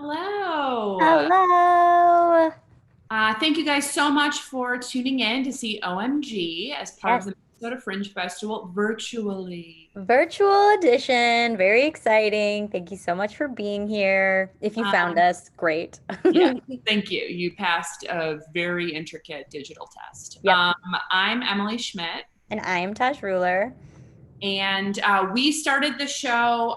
Hello. Hello. Thank you guys so much for tuning in to see OMG as part of Yes. the Minnesota Fringe Festival virtually. Virtual edition. Very exciting. Thank you so much for being here. If you found Um, us, great. yeah, thank you. You passed a very intricate digital test. Yep. I'm Emily Schmidt, And I am Tosh Ruler. and we started the show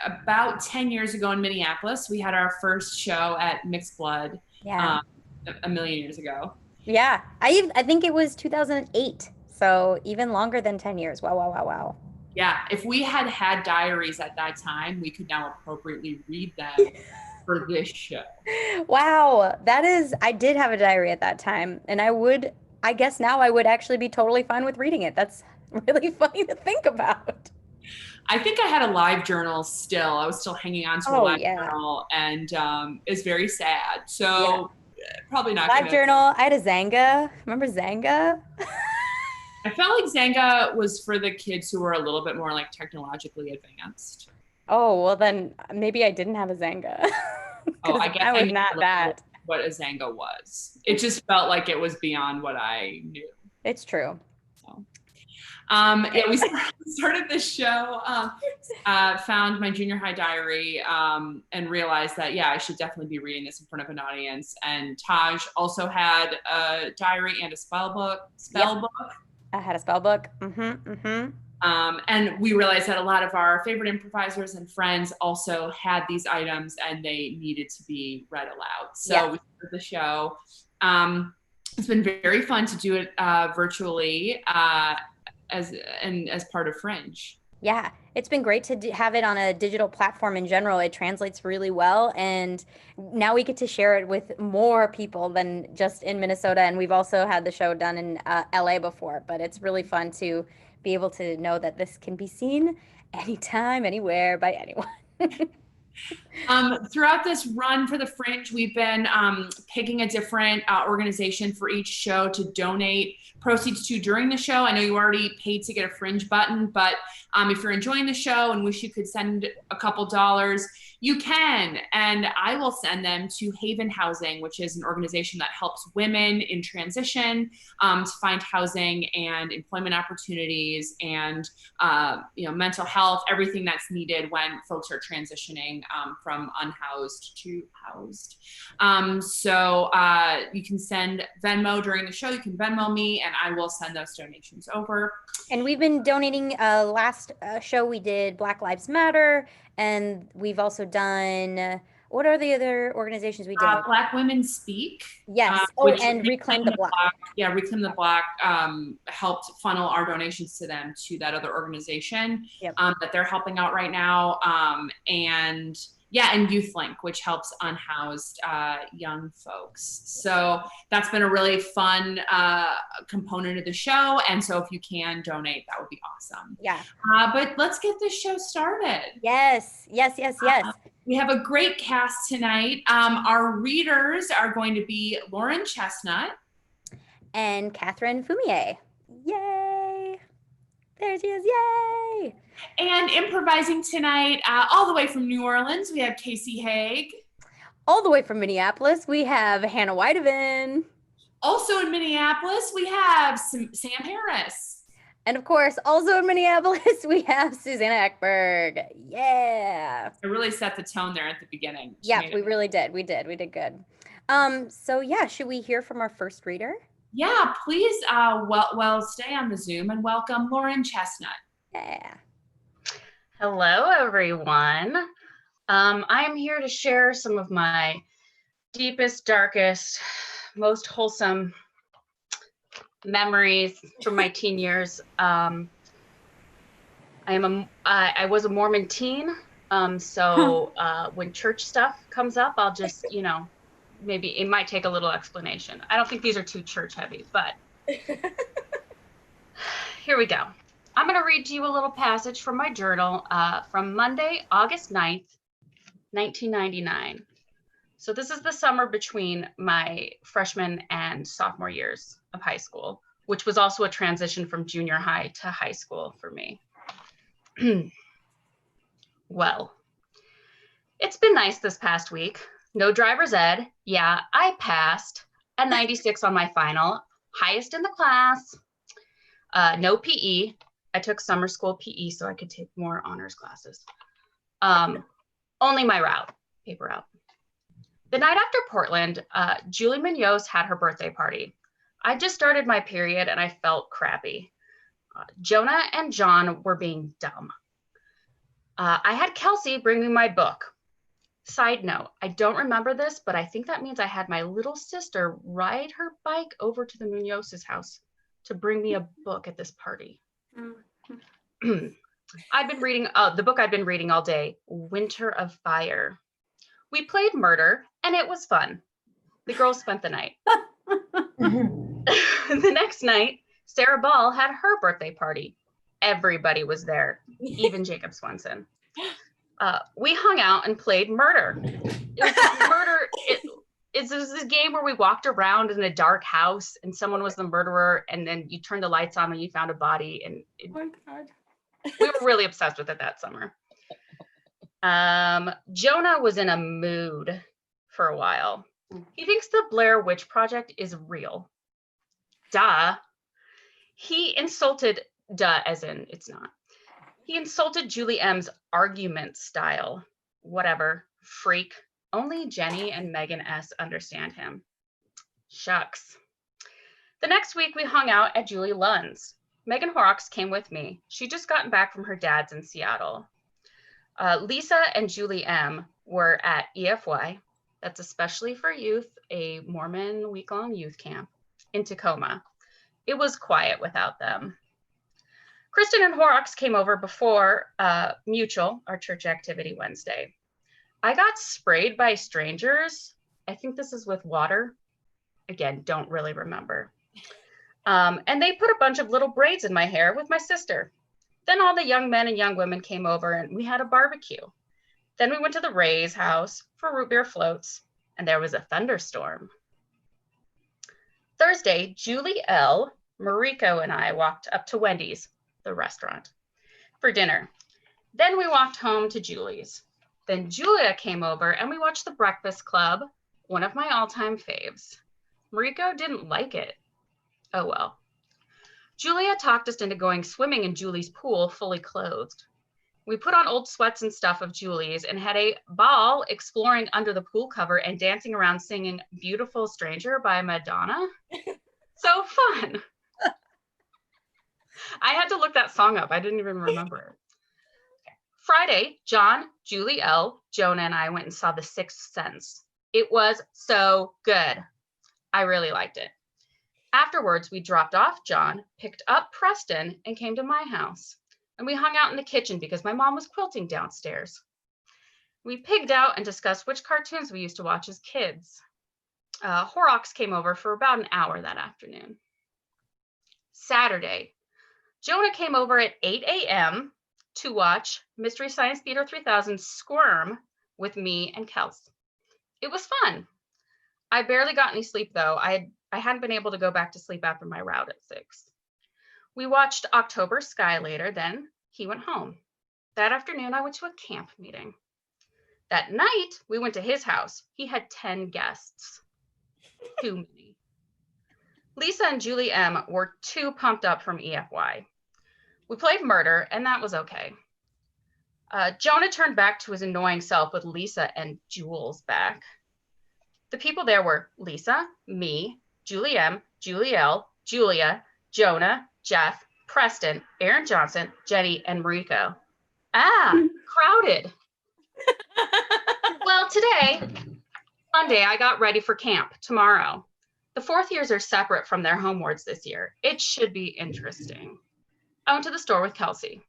about 10 years ago in Minneapolis. We had our first show at Mixed Blood Yeah. um, a million years ago. Yeah. I think it was 2008. So even longer than 10 years. Wow, wow, wow, wow. Yeah, if we had had diaries at that time, we could now appropriately read them for this show. Wow. I did have a diary at that time, and I guess now I would actually be totally fine with reading it. That's really funny to think about. I think I had a live journal still. I was still hanging on to a Oh, live yeah. journal, and it's very sad. Yeah. So probably not Live gonna. journal. I had a Zanga. Remember Zanga? I felt like Zanga was for the kids who were a little bit more like technologically advanced. Oh, well then maybe I didn't have a Zanga Oh, because I guess I I was never not learned that. what a Zanga was. It just felt like it was beyond what I knew. It's true. So. Yeah, we started this show, found my junior high diary, and realized that, yeah, I should definitely be reading this in front of an audience. And Taj also had a diary and a spell book. Yep. Spell book. I had a spell book. Mm-hmm. And we realized that a lot of our favorite improvisers and friends also had these items and they needed to be read aloud. So Yes. we started the show. It's been very fun to do it virtually as part of Fringe. Yeah. It's been great to have it on a digital platform in general. It translates really well. And now we get to share it with more people than just in Minnesota. And we've also had the show done in LA before, but it's really fun to be able to know that this can be seen anytime, anywhere by anyone. Throughout this run for the Fringe, we've been picking a different organization for each show to donate proceeds to during the show. I know you already paid to get a Fringe button, but if you're enjoying the show and wish you could send a couple dollars, you can. And I will send them to Haven Housing, which is an organization that helps women in transition to find housing and employment opportunities and mental health, everything that's needed when folks are transitioning from unhoused to housed. So you can send Venmo during the show. You can Venmo me, and I will send those donations over. And we've been donating. Last show we did Black Lives Matter, and we've also done. What are the other organizations we did? Black Women Speak, Yes. Oh, which and Reclaim the Block. Reclaim the Block helped funnel our donations to them to that other organization Yep. that they're helping out right now. And yeah, and Youth Link, which helps unhoused young folks. So that's been a really fun component of the show. And so if you can donate, that would be awesome. Yeah. But let's get this show started. Yes. Yes. Yes. Yes. We have a great cast tonight. Our readers are going to be Lauren Chestnut And Catherine Fumier. Yay! There she is. Yay! and improvising tonight, all the way from New Orleans. We have Casey Haig. All the way from Minneapolis, we have Hannah Whitehaven. Also in Minneapolis, we have Sam Harris. And of course, also in Minneapolis, we have Susanna Ekberg. Yeah. I really set the tone there at the beginning. Yeah, we really did. We did. We did good. So yeah, should we hear from our first reader? Yeah, please, stay on the Zoom and welcome Lauren Chestnut. Yeah. Hello, everyone. I am here to share some of my deepest, darkest, most wholesome memories from my teen years. I was a Mormon teen, so when church stuff comes up, I'll just, maybe it might take a little explanation. I don't think these are too church heavy, but here we go. I'm going to read to you a little passage from my journal from Monday, August 9th, 1999. So this is the summer between my freshman and sophomore years of high school, which was also a transition from junior high to high school for me. Well, It's been nice this past week. No driver's ed. Yeah, I passed. A 96 on my final. Highest in the class. No PE. I took summer school PE so I could take more honors classes. Only my route, paper route. The night after Portland, Julie Munoz had her birthday party. I just started my period and I felt crappy. Jonah and John were being dumb. I had Kelsey bring me my book. Side note, I don't remember this, but I think that means I had my little sister ride her bike over to the Munoz's house to bring me a book at this party. I'd been reading the book I'd been reading all day, Winter of Fire. We played murder and it was fun. The girls spent the night. The next night, Sarah Ball had her birthday party. Everybody was there, even Jacob Swenson. We hung out and played murder. It was this game where we walked around in a dark house and someone was the murderer, and then you turned the lights on and you found a body. And Oh my God. we were really obsessed with it that summer. Jonah was in a mood for a while. He thinks the Blair Witch Project is real. Duh. He insulted, duh, as in it's not. He insulted Julie M's argument style. Whatever. Freak. Only Jenny and Megan S. understand him. Shucks. The next week we hung out at Julie Lund's. Megan Horrocks came with me. She just gotten back from her dad's in Seattle. Lisa and Julie M. were at EFY. That's especially for youth, a Mormon week-long youth camp in Tacoma. It was quiet without them. Kristen and Horrocks came over before Mutual, our church activity Wednesday. I got sprayed by strangers. I think this is with water. Again, don't really remember. And they put a bunch of little braids in my hair with my sister. Then all the young men and young women came over and we had a barbecue. Then we went to the Ray's house for root beer floats, and there was a thunderstorm. Thursday, Julie L., Mariko, and I walked up to Wendy's, the restaurant, for dinner. Then we walked home to Julie's. Then Julia came over and we watched The Breakfast Club, one of my all-time faves. Mariko didn't like it. Oh well. Julia talked us into going swimming in Julie's pool fully clothed. We put on old sweats and stuff of Julie's and had a ball exploring under the pool cover and dancing around singing Beautiful Stranger by Madonna. So fun. I had to look that song up. I didn't even remember it. Friday, John, Julie L., Jonah, and I went and saw The Sixth Sense. It was so good. I really liked it. Afterwards, we dropped off John, picked up Preston, and came to my house. And we hung out in the kitchen because my mom was quilting downstairs. We pigged out and discussed which cartoons we used to watch as kids. Horrocks came over for about an hour that afternoon. Saturday, Jonah came over at 8 a.m. to watch Mystery Science Theater 3000 Squirm with me and Kels. It was fun. I barely got any sleep though. I hadn't been able to go back to sleep after my route at 6. We watched October Sky later, then he went home. That afternoon, I went to a camp meeting. That night, we went to his house. He had 10 guests. Too many. Lisa and Julie M. were too pumped up from EFY. We played murder, and that was okay. Jonah turned back to his annoying self with Lisa and Jules back. The people there were Lisa, me, Julie M., Julie L., Julia, Jonah, Jeff, Preston, Aaron Johnson, Jenny, and Mariko. Crowded. Well, today, Monday, I got ready for camp tomorrow. The fourth years are separate from their home wards this year. It should be interesting. I went to the store with Kelsey.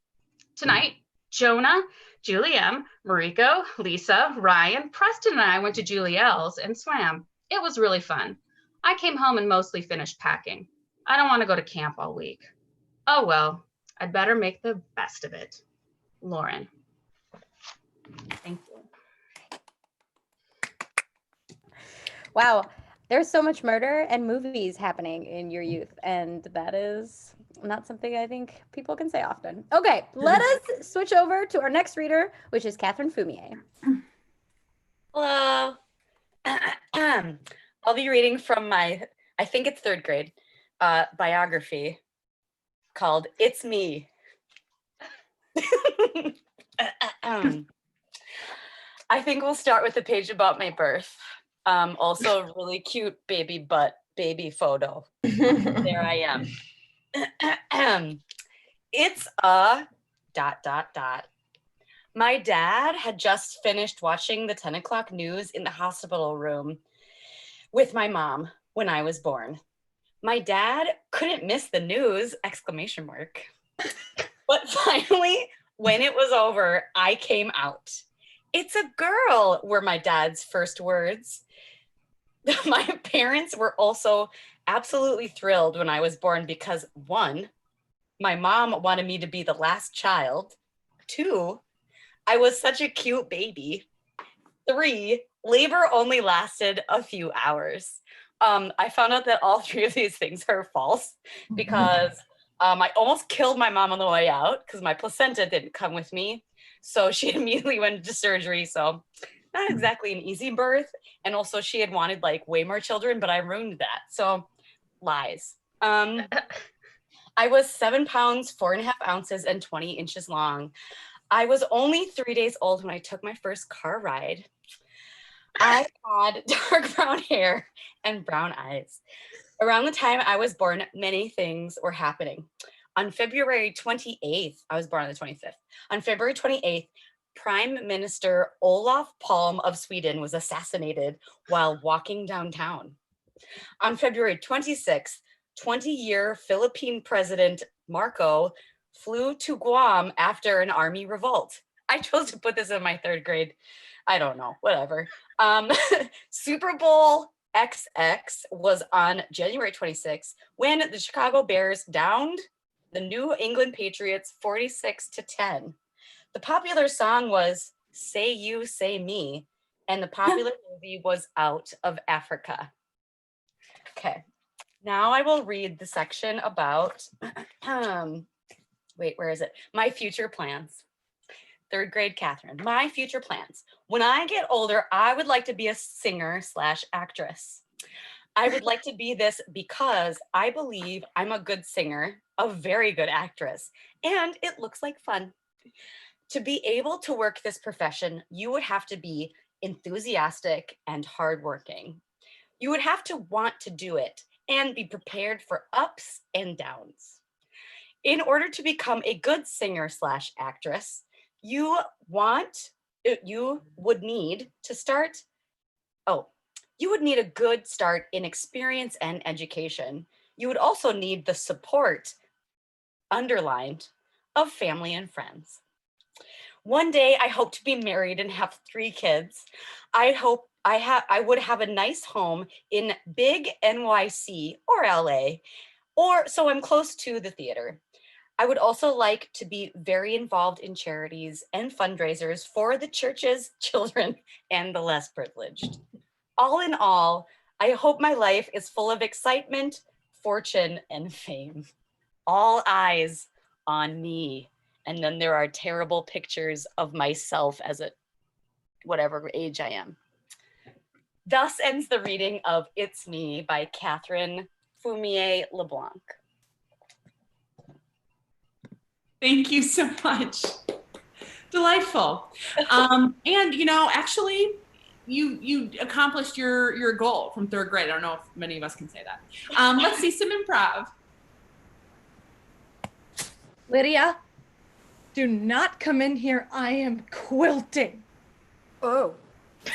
Tonight, Jonah, Julie M., Mariko, Lisa, Ryan, Preston, and I went to Julie L's and swam. It was really fun. I came home and mostly finished packing. I don't want to go to camp all week. Oh well, I'd better make the best of it. Lauren. Thank you. Wow, there's so much murder and movies happening in your youth, and that is not something I think people can say often. Okay, let us switch over to our next reader, which is Catherine Fumier. Hello. I'll be reading from my, I think it's third grade, biography called It's Me. I think we'll start with the page about my birth. Also a really cute baby butt baby photo. There I am. It's a ... My dad had just finished watching the 10 o'clock news in the hospital room with my mom when I was born. My dad couldn't miss the news, ! But finally, when it was over, I came out. It's a girl, were my dad's first words. My parents were also absolutely thrilled when I was born because 1, my mom wanted me to be the last child. 2, I was such a cute baby. 3, labor only lasted a few hours. I found out that all 3 of these things are false because I almost killed my mom on the way out because my placenta didn't come with me. So she immediately went into surgery. So not exactly an easy birth. And also she had wanted like way more children, but I ruined that. So lies. I was 7 pounds, 4.5 ounces, and 20 inches long. I was only 3 days old when I took my first car ride. I had dark brown hair and brown eyes. Around the time I was born, many things were happening. On February 28th, I was born on the 25th. On February 28th, Prime Minister Olof Palme of Sweden was assassinated while walking downtown. On February 26th, 20-year Philippine President Marco flew to Guam after an army revolt. I chose to put this in my third grade. I don't know, whatever. Super Bowl XX was on January 26th when the Chicago Bears downed the New England Patriots 46-10. The popular song was Say You, Say Me, and the popular movie was Out of Africa. Okay, now I will read the section about, wait, where is it? My future plans. Third grade Catherine, my future plans. When I get older, I would like to be a singer/actress. I would like to be this because I believe I'm a good singer, a very good actress, and it looks like fun. To be able to work this profession, you would have to be enthusiastic and hardworking. You would have to want to do it and be prepared for ups and downs. In order to become a good singer/actress, you would need to start, you would need a good start in experience and education. You would also need the support, underlined, of family and friends. One day I hope to be married and have 3 kids. I hope I would have a nice home in big NYC or LA, or so I'm close to the theater. I would also like to be very involved in charities and fundraisers for the churches, children, and the less privileged. All in all, I hope my life is full of excitement, fortune, and fame. All eyes on me. And then there are terrible pictures of myself as a whatever age I am. Thus ends the reading of It's Me by Catherine Fumier LeBlanc. Thank you so much. Delightful. And actually, you accomplished your goal from third grade. I don't know if many of us can say that. Let's see some improv. Lydia, do not come in here. I am quilting. Oh,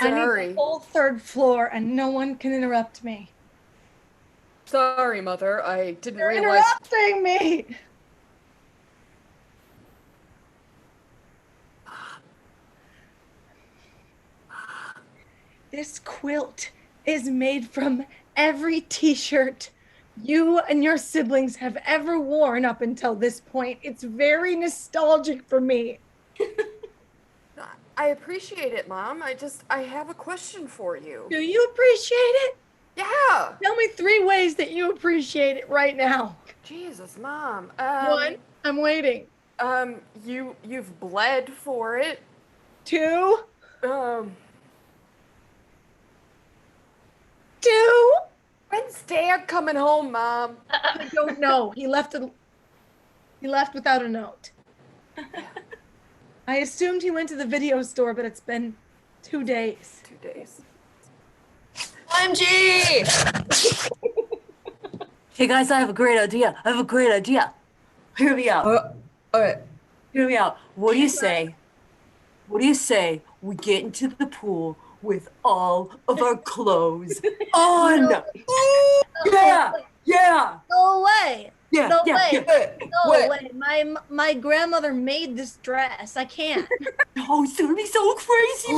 I need sorry. the whole 3rd floor and no one can interrupt me. Sorry, Mother. I didn't You're realize. interrupting me. This quilt is made from every t-shirt you and your siblings have ever worn up until this point. It's very nostalgic for me. I appreciate it, Mom. I have a question for you. Do you appreciate it? Yeah. Tell me 3 ways that you appreciate it right now. Jesus, Mom. 1, I'm waiting. You've bled for it. 2, too. When's Dad coming home, Mom? I don't know. He left without a note. I assumed he went to the video store, but it's been 2 days. 2 days. OMG! Hey guys, I have a great idea. Hear me out. All right. Hear me out. What do you say? We get into the pool with all of our clothes on? Yeah. No way. Yeah. No yeah, way. yeah. No way. My grandmother made this dress. I can't. Oh, it's gonna be so crazy,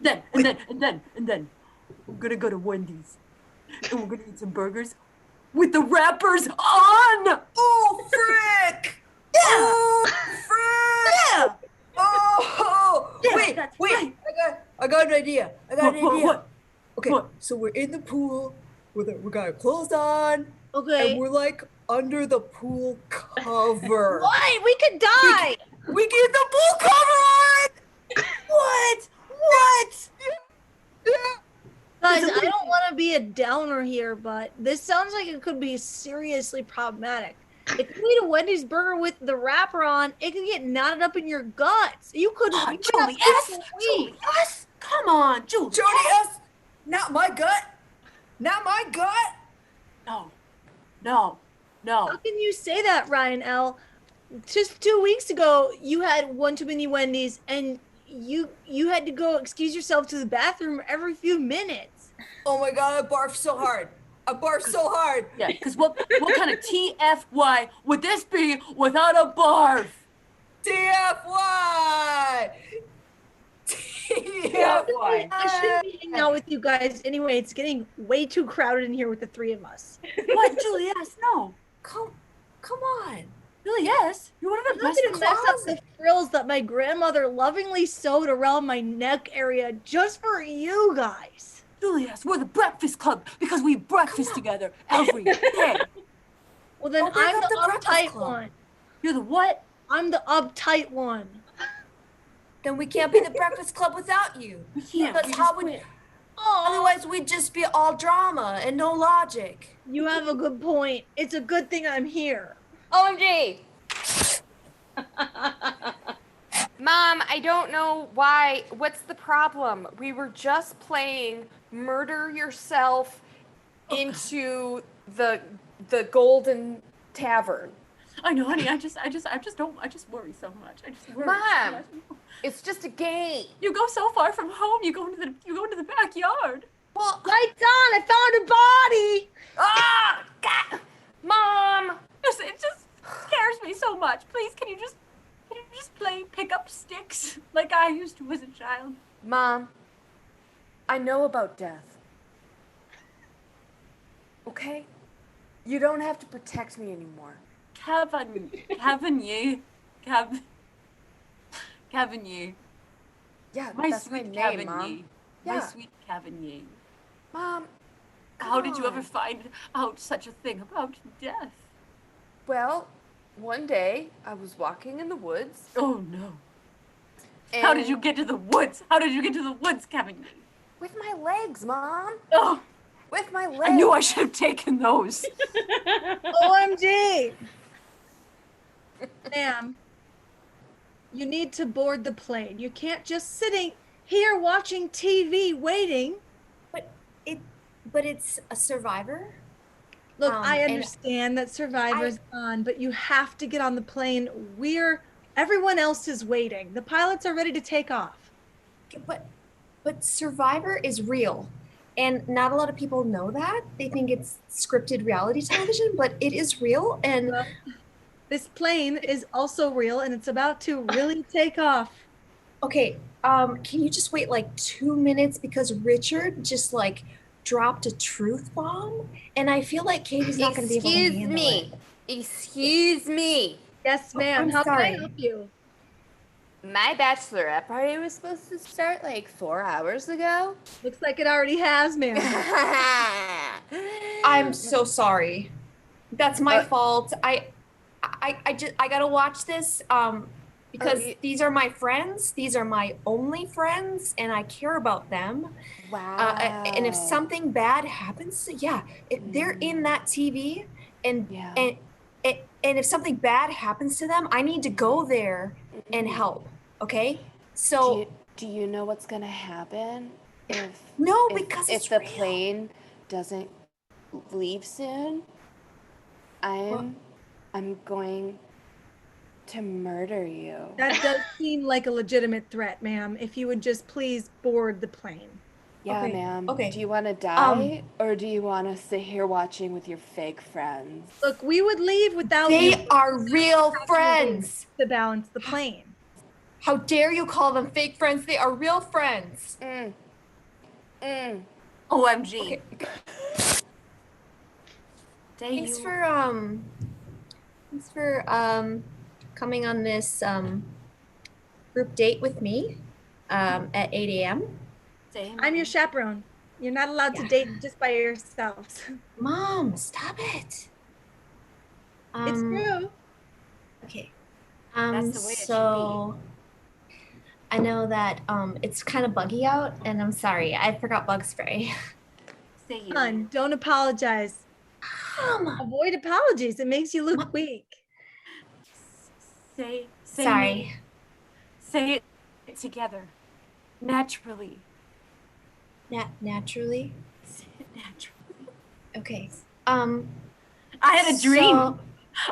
man. And then we're gonna go to Wendy's and we're gonna eat some burgers with the wrappers on. Oh, frick! Yeah. Oh, frick! Yeah. Oh, Yeah, wait. that's right. I got an idea. What? Okay, What? so we're in the pool we got our clothes on, Okay. and we're like under the pool cover. Why? We could die. We get the pool cover on. What? Guys, I don't want to be a downer here, but this sounds like it could be seriously problematic. If you eat a Wendy's burger with the wrapper on, it could get knotted up in your guts. You could. Oh, you could have Julie sleep S. for a week. Come on, Julie. Jody S. Not my gut. Not my gut. No. How can you say that, Ryan L? Just 2 weeks ago, you had one too many Wendy's, and you had to go excuse yourself to the bathroom every few minutes. Oh my God! I barfed so hard. Yeah, because what kind of TFY would this be without a barf? TFY. TFY. I shouldn't be hanging out with you guys anyway. It's getting way too crowded in here with the 3 of us. What, Julie S? No. Come on. Julie S, you're one of I'm the not best gonna in mess up class. the frills that my grandmother lovingly sewed around my neck area just for you guys. Julie S, we're the Breakfast Club because we eat breakfast together every day. Well, then Don't bring I'm up the the Breakfast uptight Club. one. You're the what? I'm the uptight one. Then we can't be the Breakfast Club without you. We can't. That's how we. Otherwise, we'd just be all drama and no logic. You have a good point. It's a good thing I'm here. OMG. Mom, I don't know why. What's the problem? We were just playing murder yourself into the Golden Tavern. I know, honey. I just worry so much. I just worry. Mom. So much. It's just a game. You go so far from home. You go into the backyard. Well, Lights on! I found a body! ah, God. Mom. It just scares me so much. Please, can you just play pick up sticks like I used to as a child? Mom, I know about death. Okay? You don't have to protect me anymore. Cavanier. Yeah, My that's my sweet name, Cavanier. Mom. My Yeah. sweet Cavanier. Mom, How did you come ever on. find out such a thing about death? Well, one day I was walking in the woods. Oh no. How did and- you get to the woods? Cavanier? With my legs, Mom. Oh, With my legs. I knew I should have taken those. OMG! Ma'am, you need to board the plane. You can't just sitting here watching TV waiting. But it's a Survivor. Look, I and- understand that Survivor's on, but you have to get on the plane. Everyone else is waiting. The pilots are ready to take off. But Survivor is real. And not a lot of people know that. They think it's scripted reality television, but it is real. And This plane is also real, and it's about to really take off. okay, can you just wait like 2 minutes because Richard just like dropped a truth bomb, and I feel like Katie's not going to be able to handle it. Excuse me. Yes, ma'am. I'm How can sorry. I help you? My bachelorette party was supposed to start like 4 hours ago. Looks like it already has, ma'am. I'm so sorry. That's my fault. I gotta watch this. because these are my friends. These are my only friends, and I care about them. Wow. And if something bad happens, if they're in that TV, and if something bad happens to them, I need to go there and help. Okay, so do you know what's gonna happen if because the plane doesn't leave soon? I'm going to murder you. That does seem like a legitimate threat, ma'am. If you would just please board the plane. Yeah, Okay, ma'am. okay. Do you want to die, or do you want to sit here watching with your fake friends? Look, we would leave without they are real friends. to balance the plane. How dare you call them fake friends? They are real friends. OMG. Okay. Thanks for coming on this group date with me at 8 a.m. I'm your chaperone. You're not allowed to date just by yourselves. Mom, stop it. It's true. Okay. That's the way it so I know that it's kind of buggy out, and I'm sorry. I forgot bug spray. Hun, don't apologize. Avoid apologies. It makes you look weak. Sorry. Say it together. Naturally. Naturally? Say it naturally. Okay. I had a dream.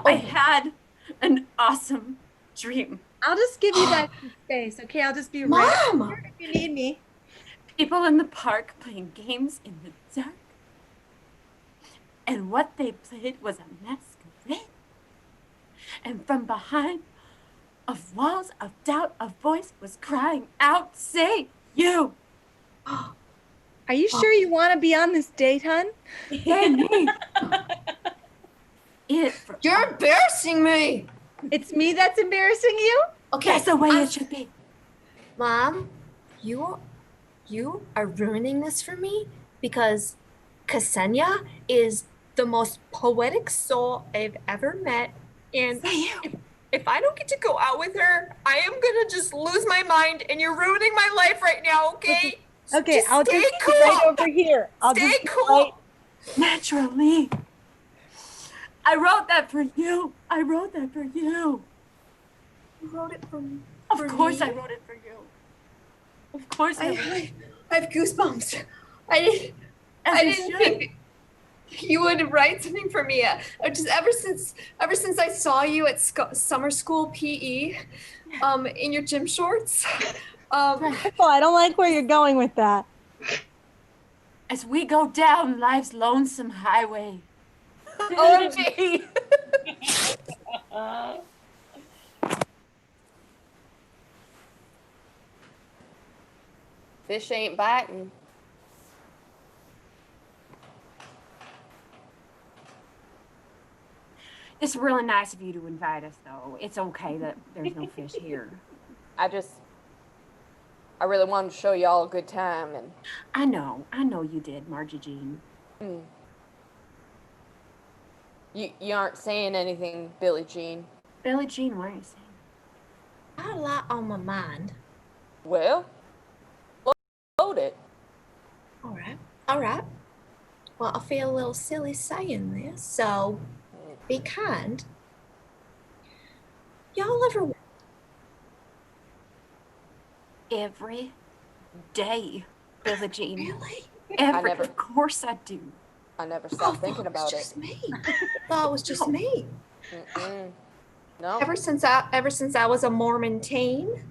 I had an awesome dream. I'll just give you guys some space, okay? I'll just be right here if you need me. People in the park playing games in the dark. And what they played was a masquerade. And from behind of walls of doubt, a voice was crying out, say you. Are you sure you want to be on this date, hun? Say me. You're embarrassing me. It's me that's embarrassing you? Okay. That's the way it should be. Mom, you are ruining this for me because Ksenia is the most poetic soul I've ever met. And if I don't get to go out with her, I am gonna just lose my mind, and you're ruining my life right now, okay? Okay, Just I'll stay just cool. be right over here. Stay cool. Naturally. I wrote that for you. I wrote that for you. You wrote it for me. Of course I wrote it for you. Of course I have goosebumps. I didn't think you would write something for me. Just ever since I saw you at summer school PE, in your gym shorts. I don't like where you're going with that. As we go down life's lonesome highway. OMG! Fish ain't biting. It's really nice of you to invite us, though. It's okay that there's no fish here. I really wanted to show y'all a good time, and I know you did, Margie Jean. You aren't saying anything, Billie Jean. Billie Jean, what are you saying? I had a lot on my mind. Well, load it. All right. Well, I feel a little silly saying this, so be kind. Y'all ever... Every day, Billie Jean. Really? Of course I do. I never stopped thinking about it. Just me. I thought it was just me. No. Ever since I was a Mormon teen,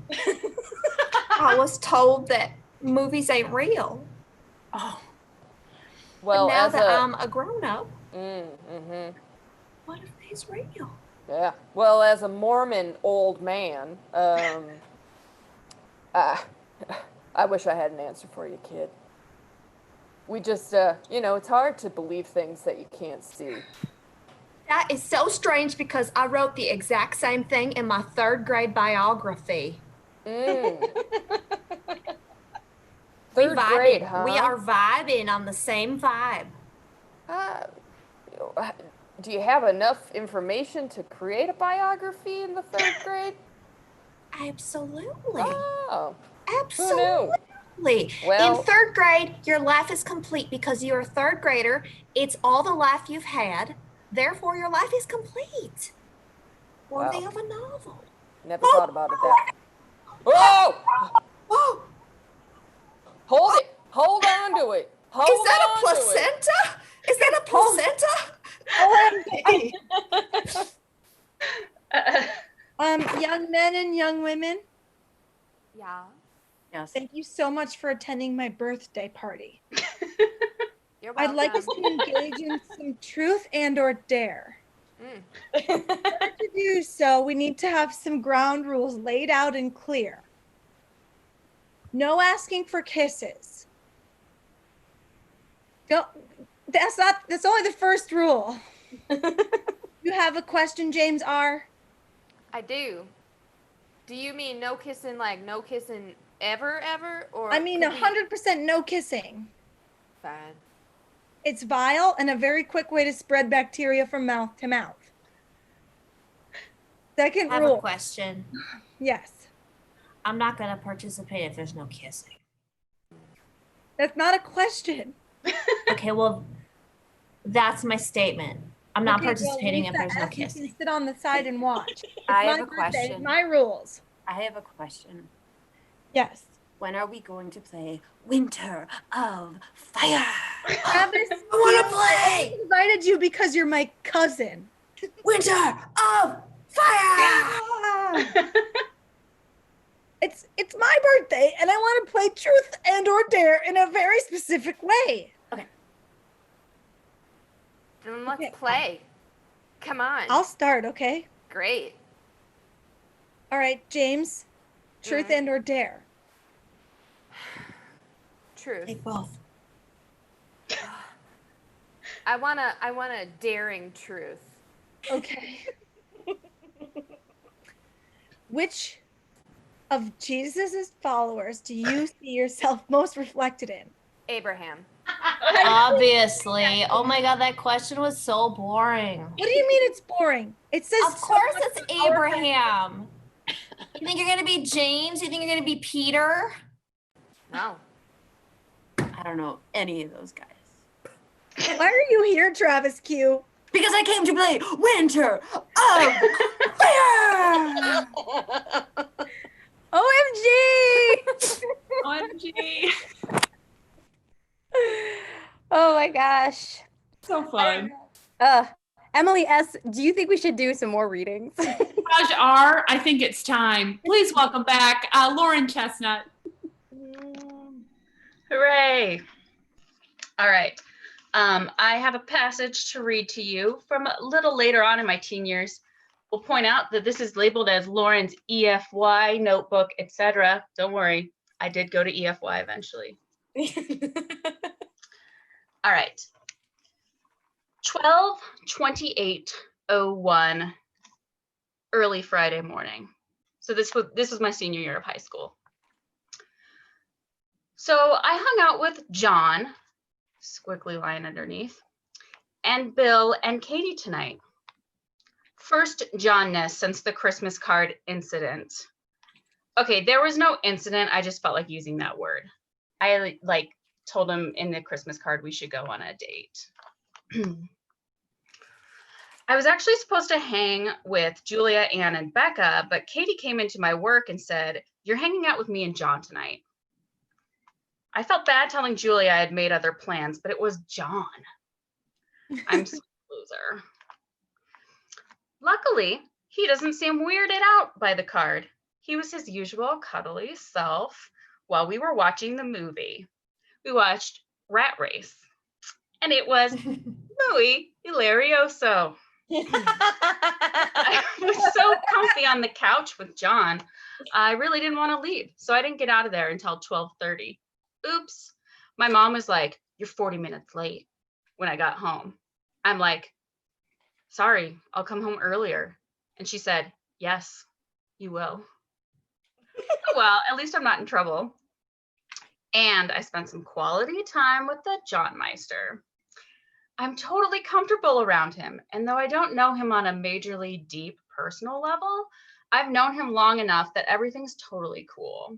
I was told that movies ain't real. Oh. Well, but now as that I'm a grown up, what if they's real? Yeah. Well, as a Mormon old man, I wish I had an answer for you, kid. We just, it's hard to believe things that you can't see. That is so strange because I wrote the exact same thing in my 3rd grade biography. Third grade, huh? We are vibing on the same vibe. Do you have enough information to create a biography in the 3rd grade? Absolutely. Oh, Absolutely. Well- In third grade, your life is complete because you're a third grader. It's all the life you've had. Therefore, your life is complete. Worthy Wow. of a novel. Never thought about it that. Whoa! Oh, Hold it. Hold on to it. Hold is that a on to it. placenta? Is that a placenta? OMG. Young men and young women, Yeah. Yes. thank you so much for attending my birthday party. You're I'd welcome. like us to engage in some truth and or dare. To do so, we need to have some ground rules laid out and clear. No asking for kisses. That's only the first rule. You have a question, James R? I do. Do you mean no kissing, like no kissing ever, or? I mean, 100% no kissing. Fine. It's vile and a very quick way to spread bacteria from mouth to mouth. Second I have rule. a question. Yes. I'm not gonna participate if there's no kissing. That's not a question. Okay, well, that's my statement. I'm not Okay, well, participating if Lisa there's no asked you to kissing. sit on the side and watch. It's I my have a birthday, question. my rules. I have a question. Yes. When are we going to play Winter of Fire? Travis, I wanna play! I invited you because you're my cousin. Winter of Fire! It's my birthday, and I want to play truth and or dare in a very specific way. Then let's Okay. play. Come on. I'll start, okay? Great. All right, James. Truth and or dare. Truth. Take both. I want a daring truth. Okay. Which of Jesus's followers do you see yourself most reflected in? Abraham. Obviously. Oh my god, that question was so boring. What do you mean it's boring? It says Of course so much it's about our Abraham. You think you're gonna be James? You think you're gonna be Peter? No. I don't know any of those guys. Why are you here, Travis Q? Because I came to play Winter of Fire! OMG! OMG. Oh my gosh. So fun. Emily S., do you think we should do some more readings? Raj R, I think it's time. Please welcome back Lauren Chestnut. Hooray. All right. I have a passage to read to you from a little later on in my teen years. We'll point out that this is labeled as Lauren's EFY notebook, etc. Don't worry, I did go to EFY eventually. All right. 12/28/01, early Friday morning. So this was my senior year of high school. So I hung out with John, squiggly line underneath, and Bill and Katie tonight. First Johnness since the Christmas card incident. Okay, there was no incident. I just felt like using that word. I told him in the Christmas card we should go on a date. I was actually supposed to hang with Julia, Ann, and Becca, but Katie came into my work and said, "You're hanging out with me and John tonight." I felt bad telling Julia I had made other plans, but it was John. I'm such a loser. Luckily, he doesn't seem weirded out by the card. He was his usual cuddly self while we were watching the movie. We watched Rat Race, and it was muy hilarioso. I was so comfy on the couch with John, I really didn't want to leave, so I didn't get out of there until 12:30. Oops. My mom was like, "You're 40 minutes late," when I got home. I'm like, "Sorry, I'll come home earlier." And she said, "Yes, you will." Well, at least I'm not in trouble. And I spent some quality time with the John Meister. I'm totally comfortable around him, and though I don't know him on a majorly deep personal level, I've known him long enough that everything's totally cool.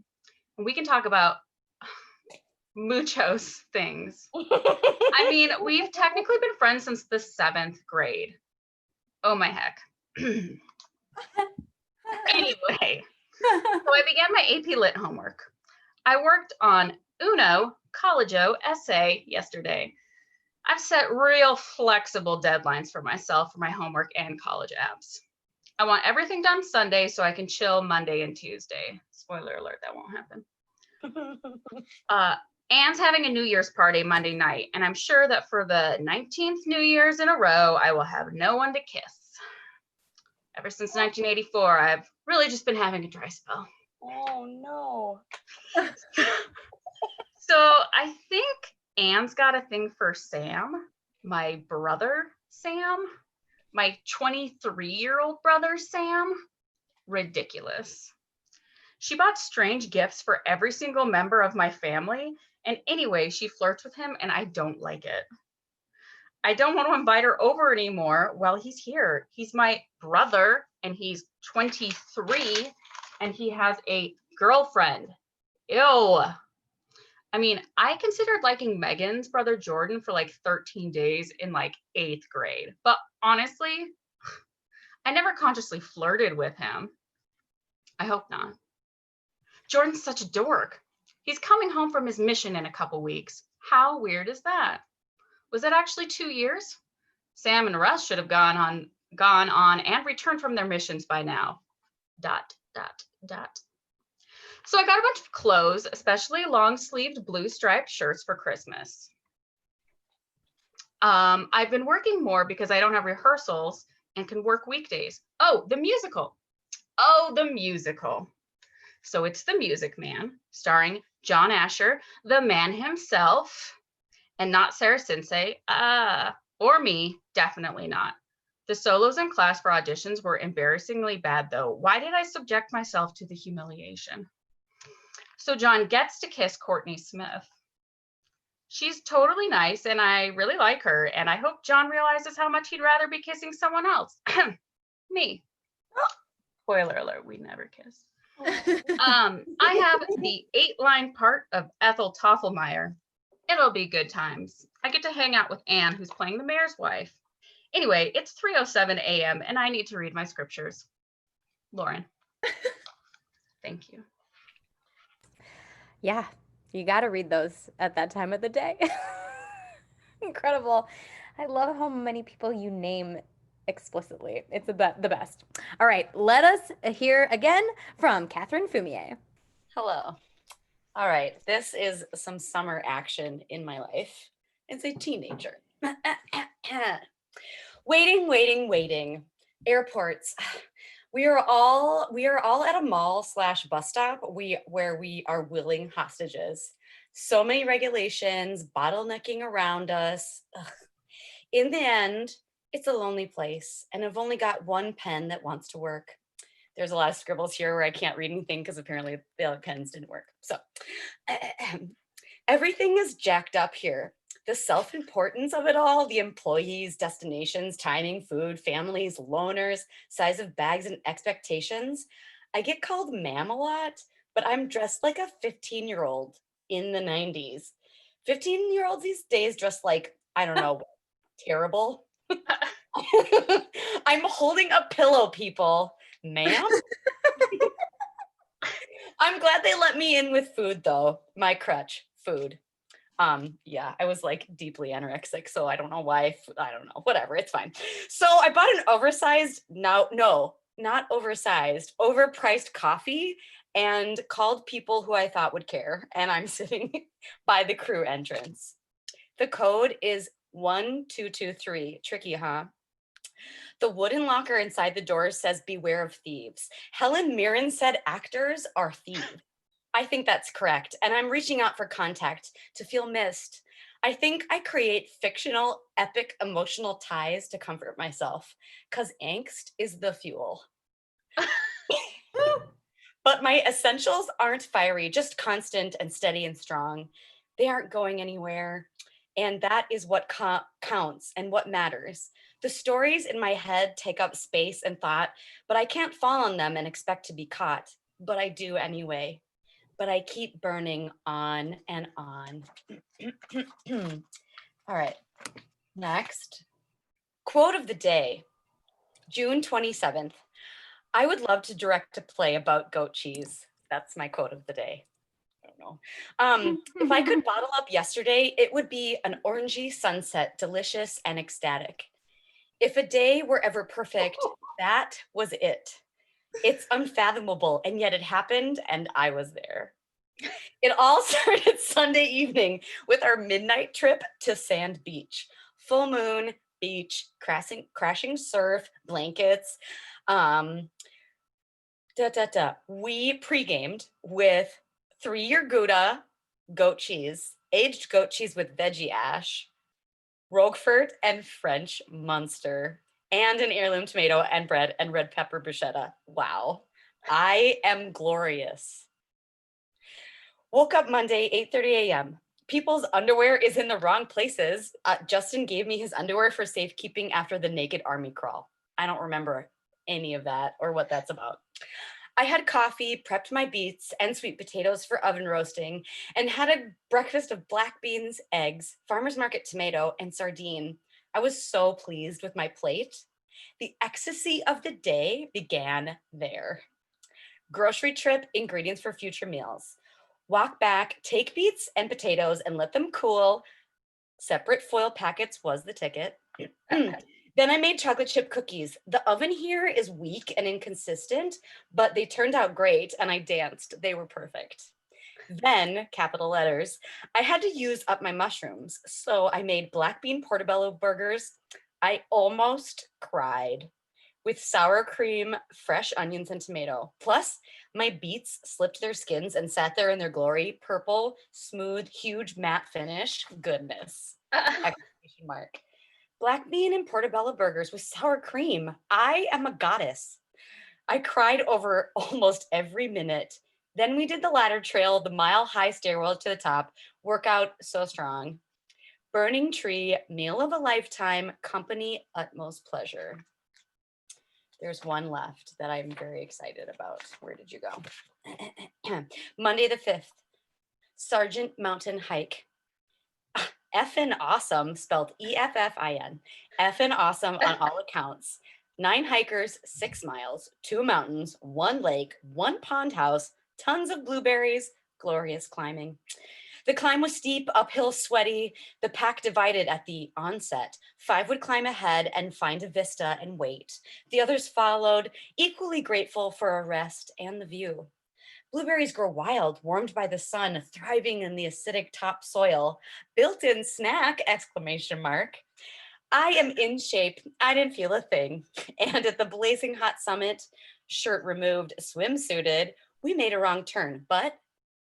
And we can talk about muchos things. I mean, we've technically been friends since the 7th grade. Oh my heck. Anyway, so I began my AP Lit homework. I worked on Uno Collegio essay yesterday. I've set real flexible deadlines for myself for my homework and college apps. I want everything done Sunday so I can chill Monday and Tuesday. Spoiler alert, that won't happen. Anne's having a New Year's party Monday night, and I'm sure that for the 19th New Year's in a row, I will have no one to kiss. Ever since 1984, I've really just been having a dry spell. Oh no. So I think Anne's got a thing for Sam, my brother Sam, my 23-year-old brother Sam. Ridiculous. She bought strange gifts for every single member of my family, and anyway, she flirts with him, and I don't like it. I don't want to invite her over anymore while he's here. He's my brother, and he's 23, and he has a girlfriend. Ew. I mean, I considered liking Megan's brother Jordan for like 13 days in like 8th grade. But honestly, I never consciously flirted with him. I hope not. Jordan's such a dork. He's coming home from his mission in a couple weeks. How weird is that? Was it actually 2 years? Sam and Russ should have gone on and returned from their missions by now. ... So I got a bunch of clothes, especially long-sleeved blue striped shirts for Christmas. I've been working more because I don't have rehearsals and can work weekdays. Oh, the musical. So it's The Music Man, starring John Asher, the man himself, and not Sarah Sensei, or me, definitely not. The solos in class for auditions were embarrassingly bad though. Why did I subject myself to the humiliation? So John gets to kiss Courtney Smith. She's totally nice and I really like her, and I hope John realizes how much he'd rather be kissing someone else. Me. Spoiler alert, we never kiss. I have the 8-line part of Ethel Toffelmeyer. It'll be good times. I get to hang out with Anne, who's playing the mayor's wife. Anyway, it's 3:07 a.m. and I need to read my scriptures. Lauren. Thank you. Yeah, you got to read those at that time of the day. Incredible. I love how many people you name explicitly. It's the best. All right, let us hear again from Catherine Fumier. Hello. All right, this is some summer action in my life. It's a teenager. Waiting. Airports. We are all at a mall/bus stop where we are willing hostages. So many regulations, bottlenecking around us. Ugh. In the end, it's a lonely place, and I've only got one pen that wants to work. There's a lot of scribbles here where I can't read anything because apparently the other pens didn't work. So everything is jacked up here. The self-importance of it all, the employees, destinations, timing, food, families, loners, size of bags, and expectations. I get called ma'am a lot, but I'm dressed like a 15-year-old in the 90s. 15-year-olds these days dress like, I don't know, terrible. I'm holding a pillow, people. Ma'am? I'm glad they let me in with food, though. My crutch, food. Yeah, I was like deeply anorexic, so I don't know why. I don't know, whatever, it's fine. So I bought an oversized, not oversized, overpriced coffee and called people who I thought would care. And I'm sitting by the crew entrance. The code is 1223. Tricky, huh? The wooden locker inside the door says, beware of thieves. Helen Mirren said actors are thieves. I think that's correct, and I'm reaching out for contact to feel missed. I think I create fictional, epic, emotional ties to comfort myself, because angst is the fuel. But my essentials aren't fiery, just constant and steady and strong. They aren't going anywhere, and that is what counts and what matters. The stories in my head take up space and thought, but I can't fall on them and expect to be caught. But I do anyway. But I keep burning on and on. All right, next. Quote of the day, June 27th. I would love to direct a play about goat cheese. That's my quote of the day. I don't know. If I could bottle up yesterday, it would be an orangey sunset, delicious and ecstatic. If a day were ever perfect, that was it. It's unfathomable, and yet it happened, and I was there. It all started Sunday evening with our midnight trip to Sand Beach. Full moon, beach, crashing surf, blankets. We pre-gamed with 3-year Gouda goat cheese, aged goat cheese with veggie ash, Roquefort and French Munster, and an heirloom tomato and bread and red pepper bruschetta. Wow, I am glorious. Woke up Monday, 8:30 a.m. People's underwear is in the wrong places. Justin gave me his underwear for safekeeping after the naked army crawl. I don't remember any of that or what that's about. I had coffee, prepped my beets and sweet potatoes for oven roasting, and had a breakfast of black beans, eggs, farmer's market tomato, and sardine. I was so pleased with my plate. The ecstasy of the day began there. Grocery trip, ingredients for future meals. Walk back, take beets and potatoes and let them cool. Separate foil packets was the ticket. Then I made chocolate chip cookies. The oven here is weak and inconsistent, but they turned out great and I danced. They were perfect. Then, capital letters, I had to use up my mushrooms. So I made black bean portobello burgers. I almost cried. With sour cream, fresh onions, and tomato. Plus, my beets slipped their skins and sat there in their glory. Purple, smooth, huge matte finish. Goodness. Exclamation mark. Black bean and portobello burgers with sour cream. I am a goddess. I cried over almost every minute. Then we did the ladder trail, the mile-high stairwell to the top. Workout so strong. Burning tree, meal of a lifetime, company, utmost pleasure. There's one left that I'm very excited about. Where did you go? Monday the 5th, Sergeant Mountain Hike. Effin' awesome, spelled E-F-F-I-N. Effin' awesome on all accounts. 9 hikers, 6 miles, 2 mountains, 1 lake, 1 pond house, tons of blueberries, glorious climbing. The climb was steep, uphill, sweaty. The pack divided at the onset. 5 would climb ahead and find a vista and wait. The others followed, equally grateful for a rest and the view. Blueberries grow wild, warmed by the sun, thriving in the acidic topsoil. Built-in snack, exclamation mark. I am in shape. I didn't feel a thing. And at the blazing hot summit, shirt removed, swimsuited, we made a wrong turn, but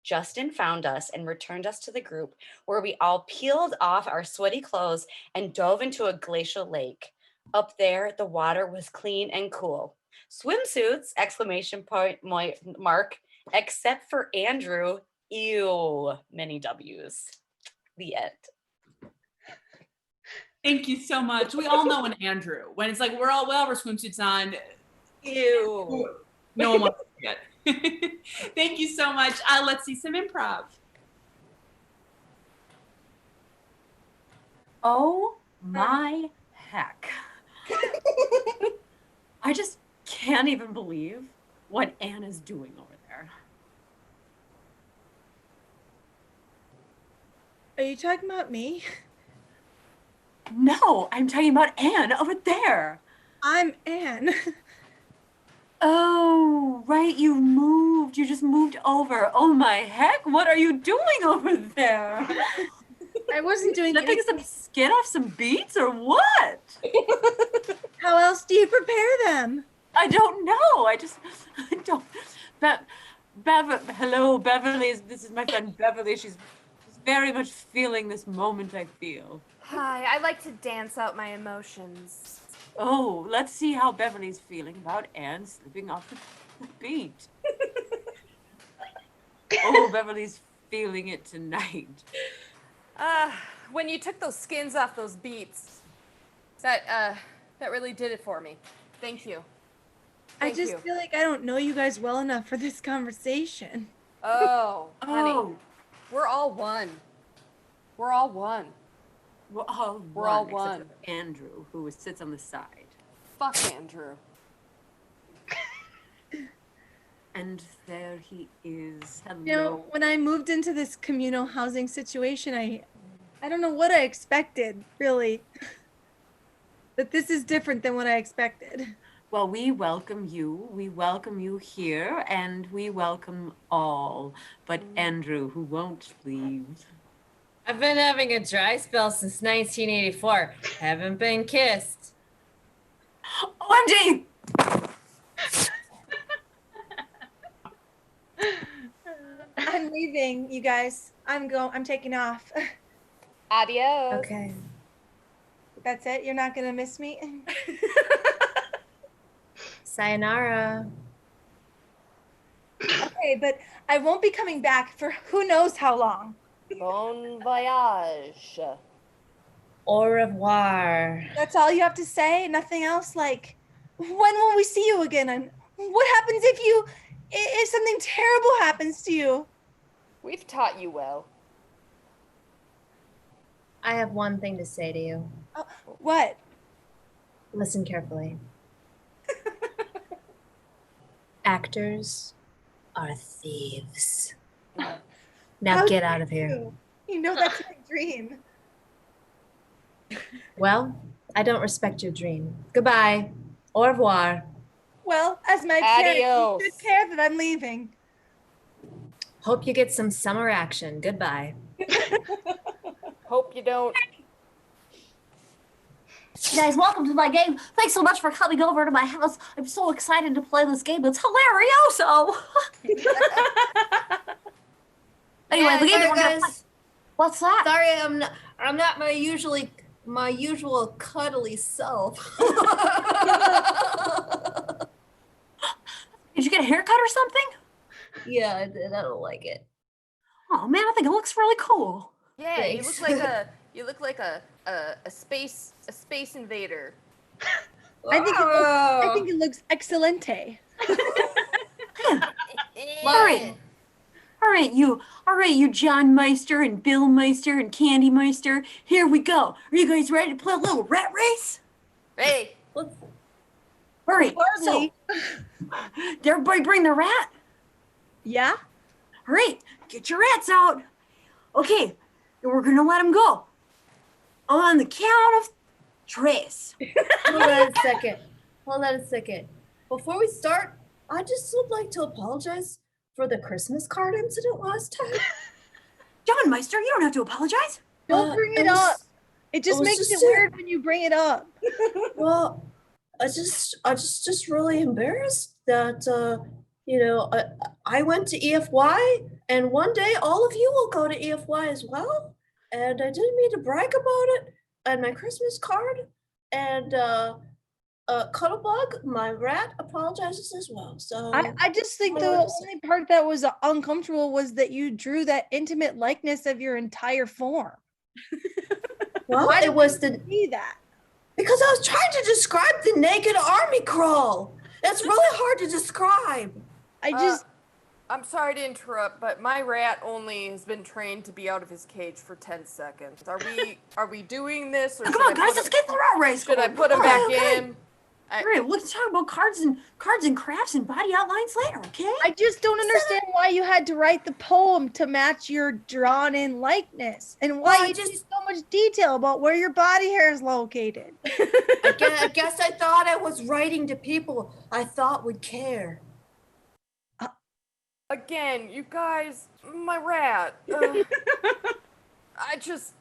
Justin found us and returned us to the group where we all peeled off our sweaty clothes and dove into a glacial lake. Up there, the water was clean and cool. Swimsuits, exclamation point mark, except for Andrew, ew, many W's. The end. Thank you so much. We all know when Andrew, when it's like we're all well, our swimsuits on. Ew. No one wants to see it. Thank you so much. Let's see some improv. Oh my heck. I just can't even believe what Anne is doing over there. Are you talking about me? No, I'm talking about Anne over there. I'm Anne. Oh, right, you moved. You just moved over. Oh my heck, what are you doing over there? I wasn't doing Snipping anything. some skin off some beets or what? How else do you prepare them? I don't know. I don't. Hello, Beverly. This is my friend Beverly. She's very much feeling this moment, I feel. Hi, I like to dance out my emotions. Oh, let's see how Beverly's feeling about Anne slipping off the beat. Oh, Beverly's feeling it tonight. When you took those skins off those beets, that That really did it for me. Thank you. I Thank just you. feel like I don't know you guys well enough for this conversation. Oh, honey. Oh, We're all one. We're all one. we're all We're all except one. for Andrew, who sits on the side. Fuck Andrew. And there he is. Hello. You know, when I moved into this communal housing situation, I don't know what I expected, really. But this is different than what I expected. Well, we welcome you. We welcome you here, and we welcome all but Andrew, who won't leave. I've been having a dry spell since 1984. Haven't been kissed. OMG! I'm leaving, you guys. I'm taking off. Adios. Okay. That's it? You're not gonna miss me? Sayonara. Okay, but I won't be coming back for who knows how long. Bon voyage. Au revoir. That's all you have to say? Nothing else? Like, when will we see you again? And what happens if something terrible happens to you? We've taught you well. I have one thing to say to you. What? Listen carefully. Actors are thieves. Now How get dare out of here. You know that's my dream. Well, I don't respect your dream. Goodbye. Au revoir. Well, as my parent, Adios. you should care that I'm leaving. Hope you get some summer action. Goodbye. Hope you don't. Guys, welcome to my game. Thanks so much for coming over to my house. I'm so excited to play this game. It's hilarioso. Anyway, Yeah, the game that sorry, we're gonna play. guys. What's that? Sorry, I'm not my usual cuddly self. Did you get a haircut or something? Yeah, I did. I don't like it. Oh man, I think it looks really cool. Yeah, Thanks. you look like a space invader. I think it looks excelente. All right, you John Meister and Bill Meister and Candy Meister. Here we go. Are you guys ready to play a little rat race? Hey, All right. So, did everybody bring their rat? Yeah? All right, get your rats out. Okay, and we're gonna let them go. On the count of tres. Hold on a second. Before we start, I just would like to apologize for the Christmas card incident last time. John Meister, you don't have to apologize. Don't bring it was- up. It just was makes just it weird when you bring it up. Well, I just really embarrassed that I went to EFY, and one day all of you will go to EFY as well. And I didn't mean to brag about it. And my Christmas card, and Cuddlebug, my rat, apologizes as well. So I just think the only part that was uncomfortable was that you drew that intimate likeness of your entire form. well, Why it did was you the see that? because I was trying to describe the naked army crawl. That's really hard to describe. I just I'm sorry to interrupt, but my rat only has been trained to be out of his cage for 10 seconds. Are we doing this, or Come on, guys, let's get the rat race. should I put him back in? All right, let's talk about cards and crafts and body outlines later, okay? I just don't understand why you had to write the poem to match your drawn-in likeness, and why Well, you just so much detail about where your body hair is located. I guess I thought I was writing to people I thought would care. Again, you guys, my rat. I just.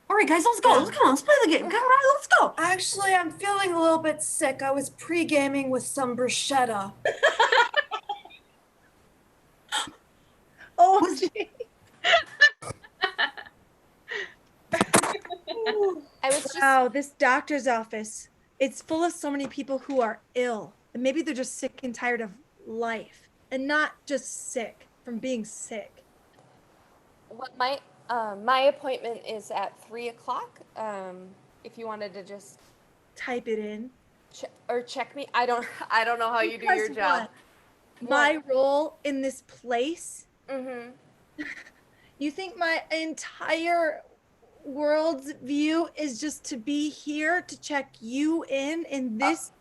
All right, guys, let's go. Let's play the game. Come on, let's go. Actually, I'm feeling a little bit sick. I was pre-gaming with some bruschetta. Oh, gee. I was just. Wow, this doctor's office. It's full of so many people who are ill. And maybe they're just sick and tired of life. And not just sick from being sick. Well, my appointment is at 3:00. If you wanted to just type it in. Or check me. I don't know how you do your Because job. my role in this place. Mm-hmm. You think my entire world's view is just to be here to check you in this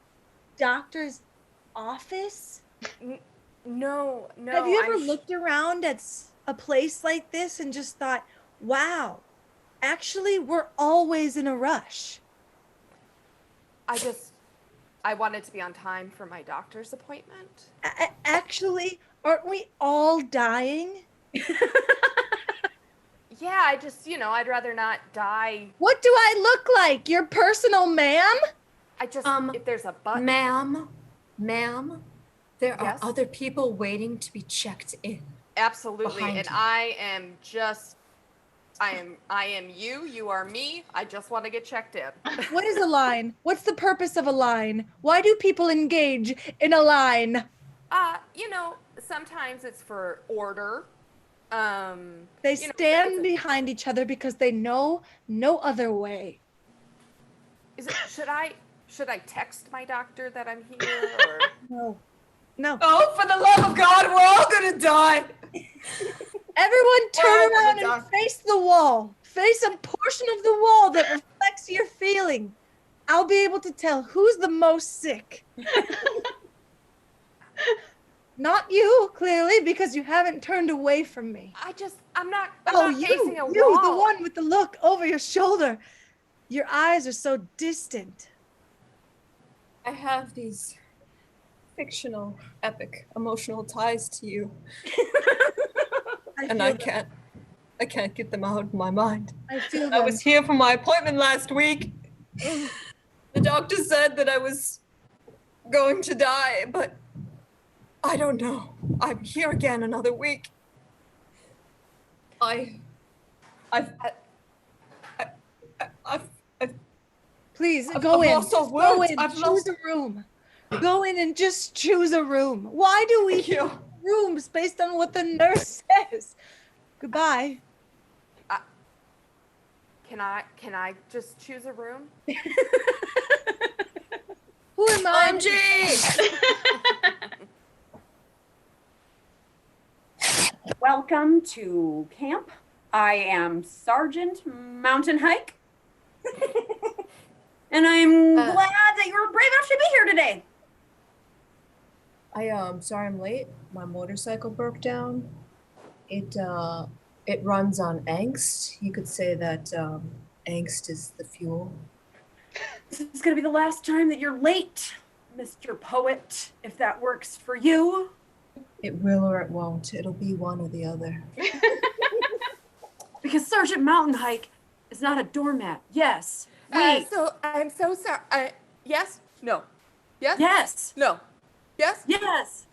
doctor's office? No. Have you ever looked around at a place like this and just thought, wow, actually, we're always in a rush? I wanted to be on time for my doctor's appointment. Actually, aren't we all dying? Yeah, I'd rather not die. What do I look like? Your personal ma'am? If there's a button. Ma'am, there Yes? are other people waiting to be checked in. Absolutely. Behind And you. I am you are me. I just want to get checked in. What is a line? What's the purpose of a line? Why do people engage in a line? Sometimes it's for order. They stand behind each other because they know no other way. Should I text my doctor that I'm here or No. Oh, for the love of God, we're all gonna die. Everyone turn Well, around and face the wall. Face a portion of the wall that reflects your feeling. I'll be able to tell who's the most sick. Not you, clearly, because you haven't turned away from me. I'm not you, facing a you, wall. the one with the look over your shoulder. Your eyes are so distant. I have these fictional, epic, emotional ties to you. And I can't get them out of my mind. I feel I was here for my appointment last week. The doctor said that I was going to die, but I don't know. I'm here again another week. Please I've go in. lost all Go words. in. I've Choose lost- a room. Go in and just choose a room. Why do we choose rooms based on what the nurse says? Goodbye. Can I just choose a room? Who am I? Welcome to camp. I am Sergeant Mountain Hike. And I'm glad that you were brave enough to be here today. Sorry I'm late. My motorcycle broke down. It runs on angst. You could say that angst is the fuel. This is going to be the last time that you're late, Mr. Poet, if that works for you. It will or it won't. It'll be one or the other. Because Sergeant Mountain Hike is not a doormat. Yes. I'm so sorry. Yes? No. Yes? Yes. No. Yes? Yes.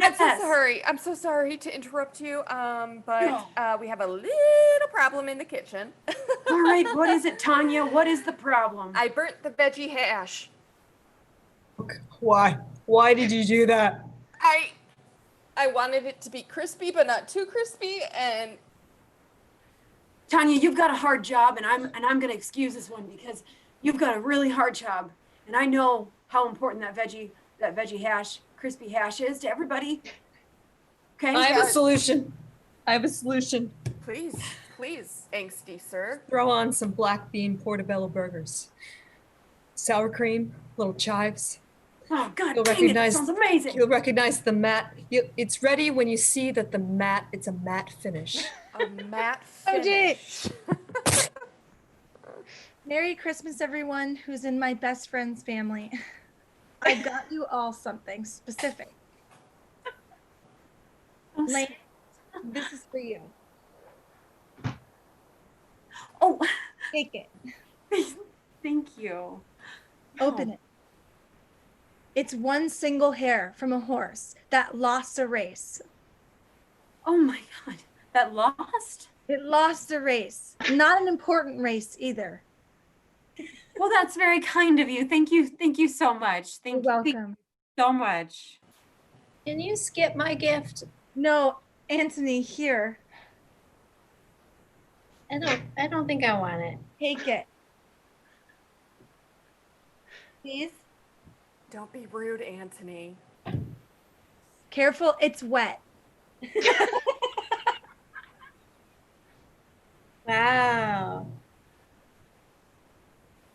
I'm so sorry. I'm so sorry to interrupt you. But we have a little problem in the kitchen. All right, what is it, Tanya? What is the problem? I burnt the veggie hash. Why? Why did you do that? I wanted it to be crispy, but not too crispy, and Tanya, you've got a hard job, and I'm gonna excuse this one because you've got a really hard job, and I know how important that veggie hash, crispy hash is to everybody. Okay. I have a solution. Please, angsty sir. Throw on some black bean portobello burgers. Sour cream, little chives. Oh God, dang it, that sounds amazing. You'll recognize the matte. It's ready when you see that it's a matte finish. A matte finish. Merry Christmas, everyone who's in my best friend's family. I got you all something specific. Lane, this is for you. Oh, take it. Thank you. Open it. It's one single hair from a horse that lost a race. Oh my God, that lost? It lost a race. Not an important race either. Well, that's very kind of you. Thank you so much. You're welcome. So much. Can you skip my gift? No, Anthony, here. I don't think I want it. Take it. please. Don't be rude, Anthony. Careful, it's wet. Wow.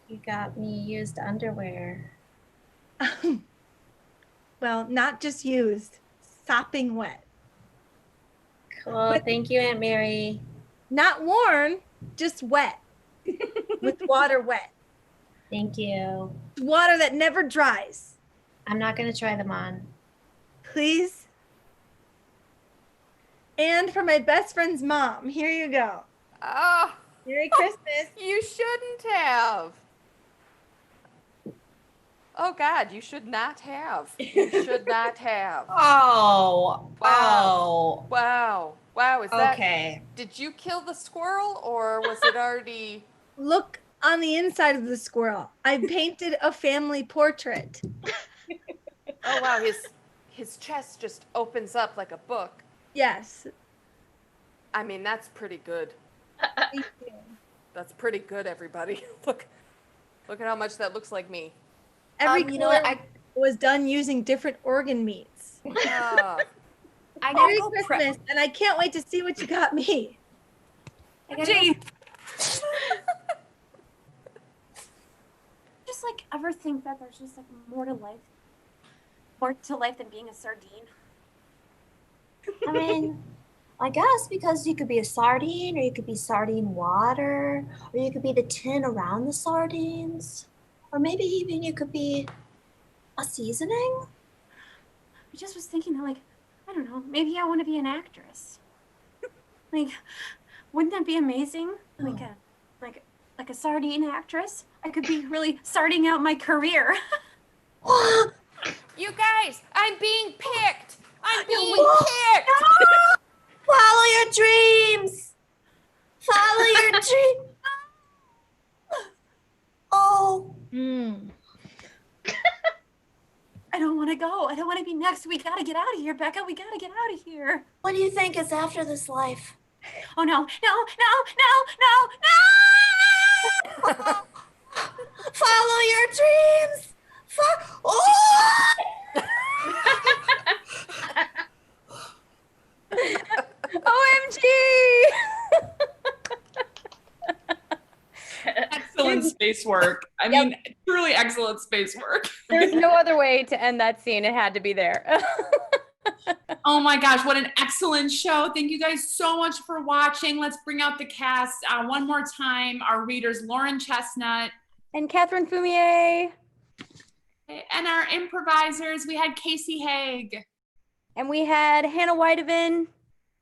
You got me used underwear. Well, not just used, sopping wet. Cool. Thank you, Aunt Mary. Not worn, just wet. With water wet. Thank you. Water that never dries. I'm not going to try them on. Please. And for my best friend's mom, here you go. Oh, Merry Christmas. you shouldn't have. Oh God, you should not have. You should not have. Oh. Wow. Wow. Wow. Is that Okay. Did you kill the squirrel or was it already Look on the inside of the squirrel. I painted a family portrait. Oh wow, his chest just opens up like a book. Yes. I mean, that's pretty good. Thank you. That's pretty good, everybody. Look at how much that looks like me. Every you know color what, was done using different organ meats. Ah. I Merry gotta go Christmas, and I can't wait to see what you got me. I gotta go. Just like ever think that there's just like more to life than being a sardine. I mean, I guess because you could be a sardine, or you could be sardine water, or you could be the tin around the sardines, or maybe even you could be a seasoning. I just was thinking that, like, I don't know, maybe I want to be an actress. Like, wouldn't that be amazing? Like a sardine actress. I could be really starting out my career. You guys, I'm being picked. I'm being picked. Follow your dreams. Follow your dreams. Oh. I don't want to go. I don't want to be next. We gotta get out of here, Becca. We gotta get out of here. What do you think is after this life? Oh no, no, no, no, no, no! Follow your dreams. Oh! OMG! Excellent space work. I mean, truly excellent space work. There's no other way to end that scene. It had to be there. Oh my gosh, what an excellent show. Thank you guys so much for watching. Let's bring out the cast one more time. Our readers, Lauren Chestnut. And Catherine Fumier. And our improvisers, we had Casey Haig. And we had Hannah Whitehaven.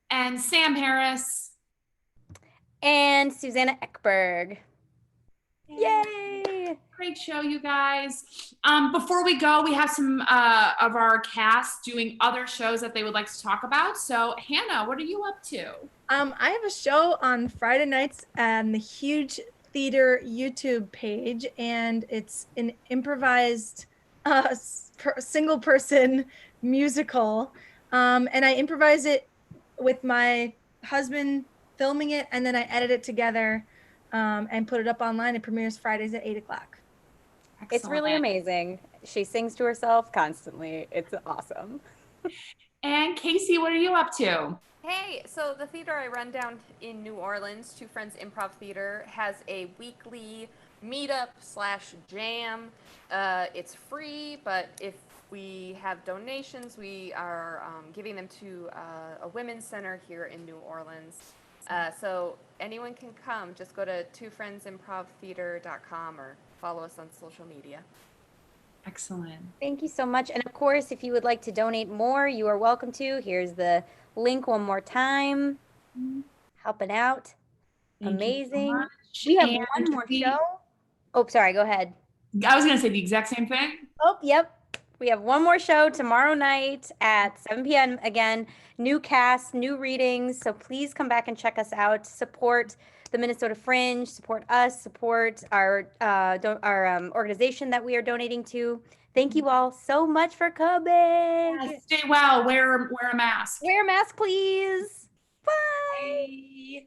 And Sam Harris. And Susanna Ekberg. Yay! Great show, you guys. Before we go, we have some of our cast doing other shows that they would like to talk about. So, Hannah, what are you up to? I have a show on Friday nights on the Huge Theater YouTube page, and it's an improvised single person musical. And I improvise it with my husband filming it, and then I edit it together and put it up online. It premieres Fridays at 8:00. It's really amazing. She sings to herself constantly. It's awesome. And Casey, what are you up to? Hey, so the theater I run down in New Orleans, Two Friends Improv Theater, has a weekly meetup/jam. It's free, but if we have donations, we are giving them to a women's center here in New Orleans. So anyone can come. Just go to twofriendsimprovtheater.com or follow us on social media. Excellent. Thank you so much. And of course, if you would like to donate more, you are welcome to. Here's the link one more time. Helping out. Thank you so Amazing. much. We have And one more show. Oh, sorry. Go ahead. I was going to say the exact same thing. Oh, yep. We have one more show tomorrow night at 7 p.m. Again, new cast, new readings. So please come back and check us out. Support the Minnesota Fringe. Support us. Support our organization that we are donating to. Thank you all so much for coming. Yes, stay well. Wear a mask. Wear a mask, please. Bye. Bye.